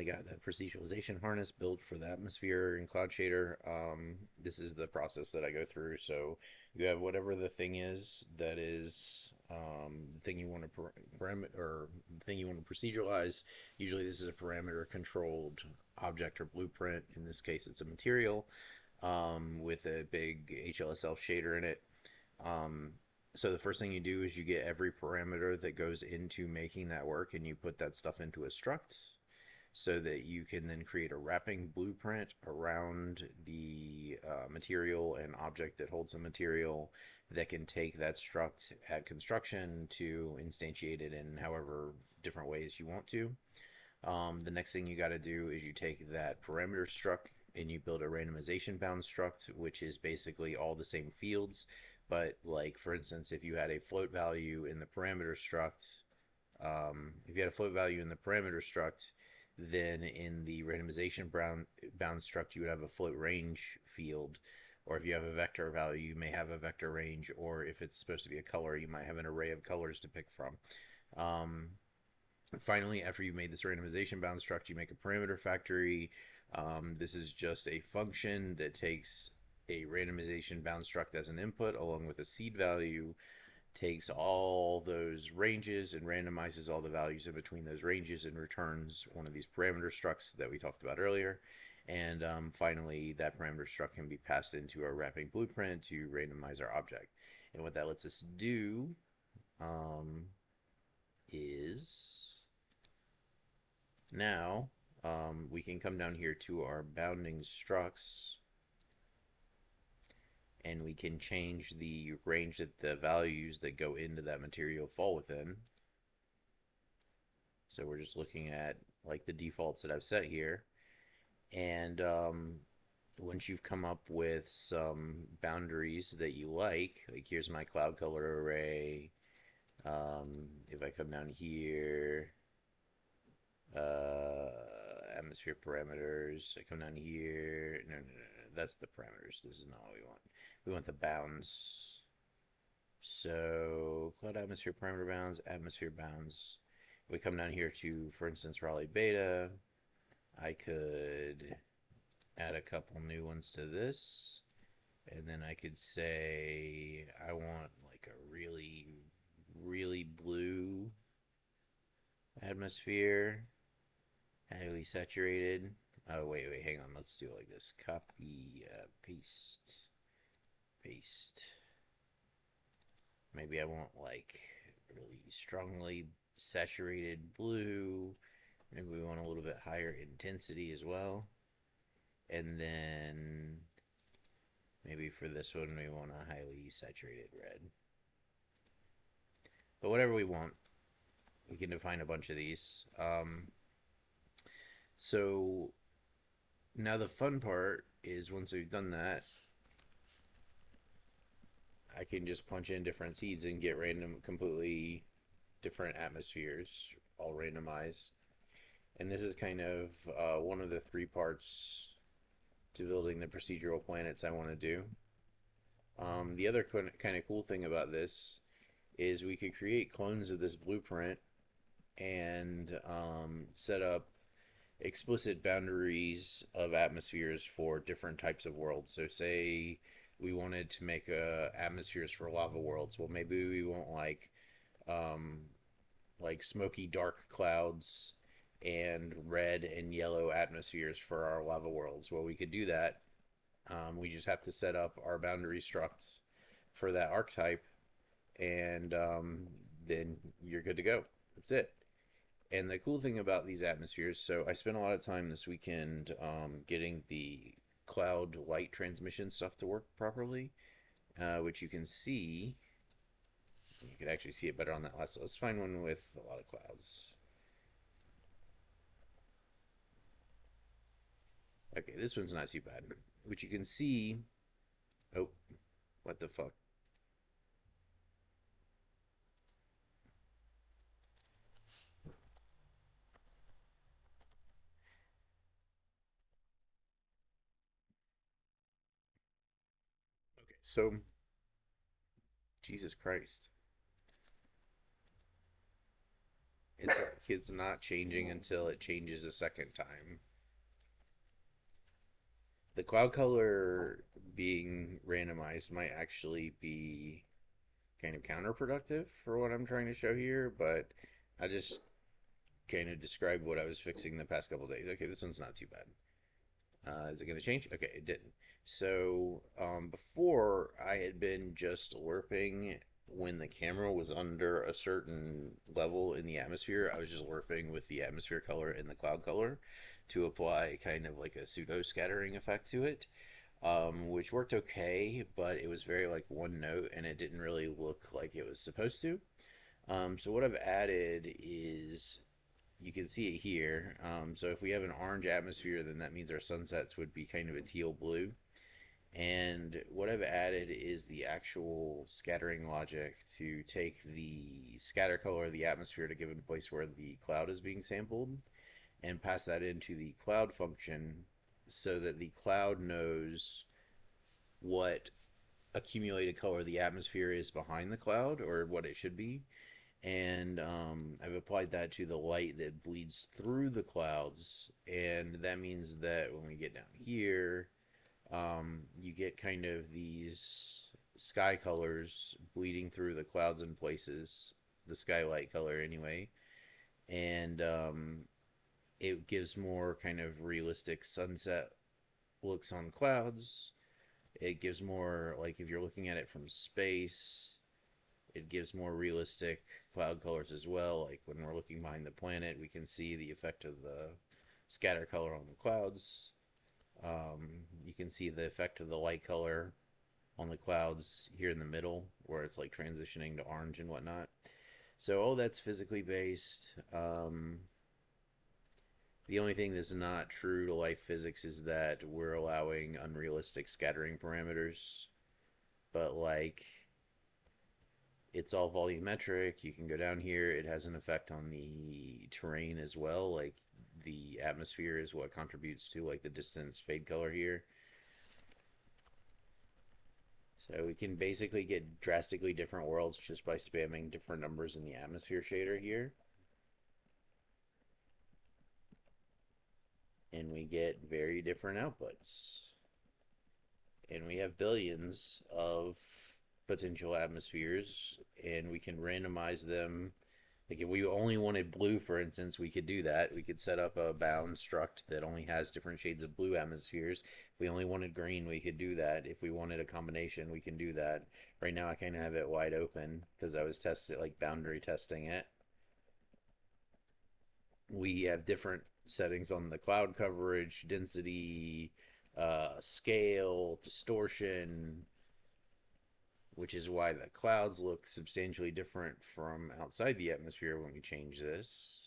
finally got that proceduralization harness built for the atmosphere in Cloud Shader. This is the process that I go through. So you have whatever the thing is that is the thing you want to parameter or the thing you want to proceduralize. Usually, this is a parameter controlled object or blueprint. In this case, it's a material with a big HLSL shader in it. Um, so the first thing you do is you get every parameter that goes into making that work and you put that stuff into a struct so that you can then create a wrapping blueprint around the material and object that holds the material that can take that struct at construction to instantiate it in however different ways you want to. The next thing you got to do is you take that parameter struct and you build a randomization bound struct, which is basically all the same fields. But like for instance, if you had a float value in the parameter struct, if you had a float value in the parameter struct, then in the randomization bound struct, you would have a float range field. Or if you have a vector value, you may have a vector range. Or if it's supposed to be a color, you might have an array of colors to pick from. Finally, after you've made this randomization bound struct, you make a parameter factory. This is just a function that takes a randomization bound struct as an input along with a seed value, takes all those ranges and randomizes all the values in between those ranges and returns one of these parameter structs that we talked about earlier. And finally, that parameter struct can be passed into our wrapping blueprint to randomize our object. And what that lets us do is now we can come down here to our bounding structs and we can change the range that the values that go into that material fall within. So we're just looking at like the defaults that I've set here. And once you've come up with some boundaries that you like here's my cloud color array. If I come down here, atmosphere parameters. I come down here. No, that's the parameters. This is not what we want. We want the bounds. So cloud atmosphere parameter bounds, atmosphere bounds. We come down here to, for instance, Raleigh beta. I could add a couple new ones to this. And then I could say I want like a really, really blue atmosphere. Highly saturated. Oh, wait, hang on. Let's do it like this. Copy, paste, paste. Maybe I want like really strongly saturated blue. Maybe we want a little bit higher intensity as well. And then maybe for this one we want a highly saturated red. But whatever we want, we can define a bunch of these. So now the fun part is once we've done that, I can just punch in different seeds and get random, completely different atmospheres, all randomized. And this is kind of one of the three parts to building the procedural planets I want to do. The other kind of cool thing about this is we could create clones of this blueprint and set up explicit boundaries of atmospheres for different types of worlds. So say we wanted to make atmospheres for lava worlds. Well, maybe we want like smoky dark clouds and red and yellow atmospheres for our lava worlds. Well, we could do that. We just have to set up our boundary structs for that archetype, and then you're good to go. That's it. And the cool thing about these atmospheres, so I spent a lot of time this weekend getting the cloud light transmission stuff to work properly, which you can see. You could actually see it better on that last. So let's find one with a lot of clouds. Okay, this one's not too bad. Which you can see. Oh, what the fuck? Okay, so Jesus Christ. it's not changing until it changes a second time. The cloud color being randomized might actually be kind of counterproductive for what I'm trying to show here, but I just kind of described what I was fixing the past couple days. Okay, this one's not too bad. Is it going to change? Okay, it didn't. So before I had been just lerping when the camera was under a certain level in the atmosphere. I was just lerping with the atmosphere color and the cloud color to apply kind of like a pseudo scattering effect to it, which worked okay, but it was very like one note and it didn't really look like it was supposed to. So what I've added is you can see it here. So if we have an orange atmosphere, then that means our sunsets would be kind of a teal blue. And what I've added is the actual scattering logic to take the scatter color of the atmosphere at a given place where the cloud is being sampled and pass that into the cloud function so that the cloud knows what accumulated color of the atmosphere is behind the cloud or what it should be. And I've applied that to the light that bleeds through the clouds. And that means that when we get down here, you get kind of these sky colors bleeding through the clouds in places, the skylight color anyway, and it gives more kind of realistic sunset looks on clouds. It gives more, like, if you're looking at it from space, it gives more realistic cloud colors as well. Like when we're looking behind the planet, we can see the effect of the scatter color on the clouds. You can see the effect of the light color on the clouds here in the middle, where it's like transitioning to orange and whatnot. So all that's physically based. The only thing that's not true to life physics is that we're allowing unrealistic scattering parameters. But like it's all volumetric. You can go down here. It has an effect on the terrain as well. Like the atmosphere is what contributes to like the distance fade color here. So we can basically get drastically different worlds just by spamming different numbers in the atmosphere shader here. And we get very different outputs. And we have billions of potential atmospheres, and we can randomize them. Like if we only wanted blue, for instance, we could do that. We could set up a bound struct that only has different shades of blue atmospheres. If we only wanted green, we could do that. If we wanted a combination, we can do that. Right now, I kind of have it wide open because I was testing, like boundary testing it. We have different settings on the cloud coverage, density, scale, distortion, which is why the clouds look substantially different from outside the atmosphere when we change this.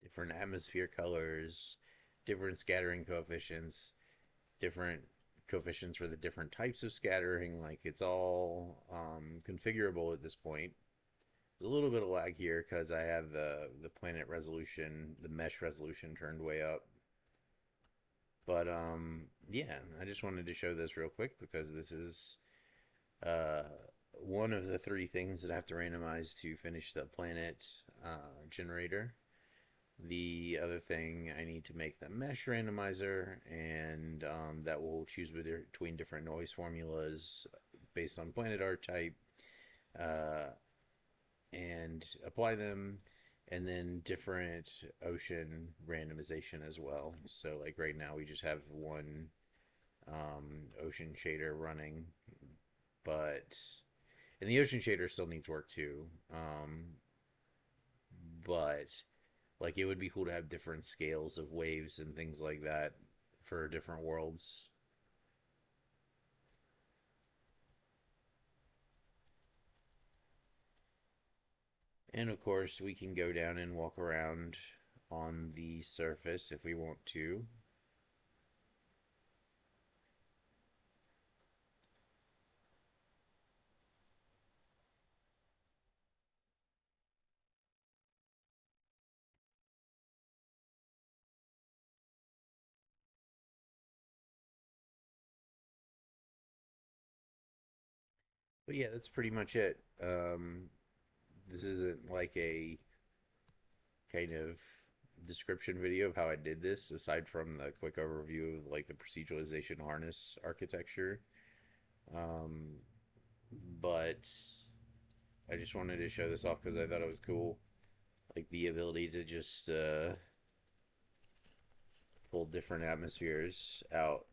Different atmosphere colors, different scattering coefficients, different coefficients for the different types of scattering. Like it's all configurable at this point. There's a little bit of lag here because I have the planet resolution, the mesh resolution turned way up. But yeah, I just wanted to show this real quick because this is uh, one of the three things that I have to randomize to finish the planet generator. The other thing, I need to make the mesh randomizer, and that will choose between different noise formulas based on planet art type uh, and apply them, and then different ocean randomization as well. So, like right now, we just have one ocean shader running, but and the ocean shader still needs work too. But like it would be cool to have different scales of waves and things like that for different worlds. And of course, we can go down and walk around on the surface if we want to. But yeah, that's pretty much it. This isn't like a kind of description video of how I did this, aside from the quick overview of like the proceduralization harness architecture. Um, but I just wanted to show this off because I thought it was cool. Like the ability to just pull different atmospheres out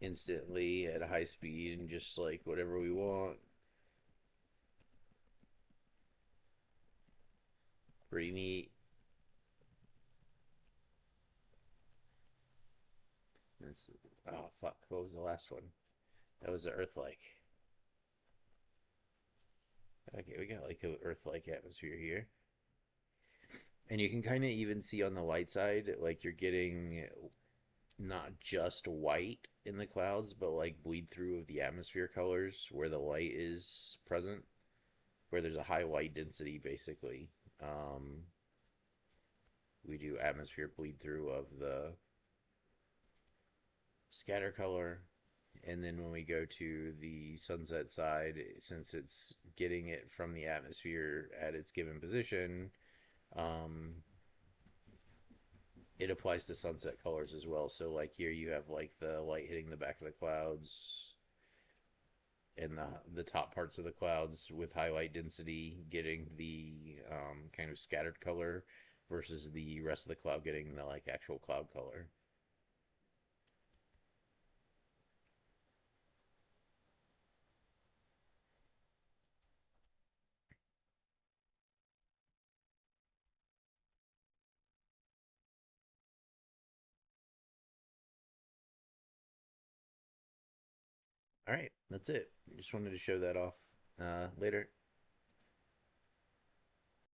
instantly at a high speed and just like whatever we want. Pretty neat. It's, oh fuck, what was the last one? That was the Earth-like. Okay, we got like a Earth-like atmosphere here. And you can kind of even see on the light side, like you're getting not just white in the clouds, but like bleed through of the atmosphere colors where the light is present, where there's a high light density, basically. Um, we do atmosphere bleed through of the scatter color. And then when we go to the sunset side, since it's getting it from the atmosphere at its given position, um, it applies to sunset colors as well. So like here you have like the light hitting the back of the clouds and the top parts of the clouds with highlight density getting the kind of scattered color versus the rest of the cloud getting the like actual cloud color. All right, that's it. Just wanted to show that off. Later.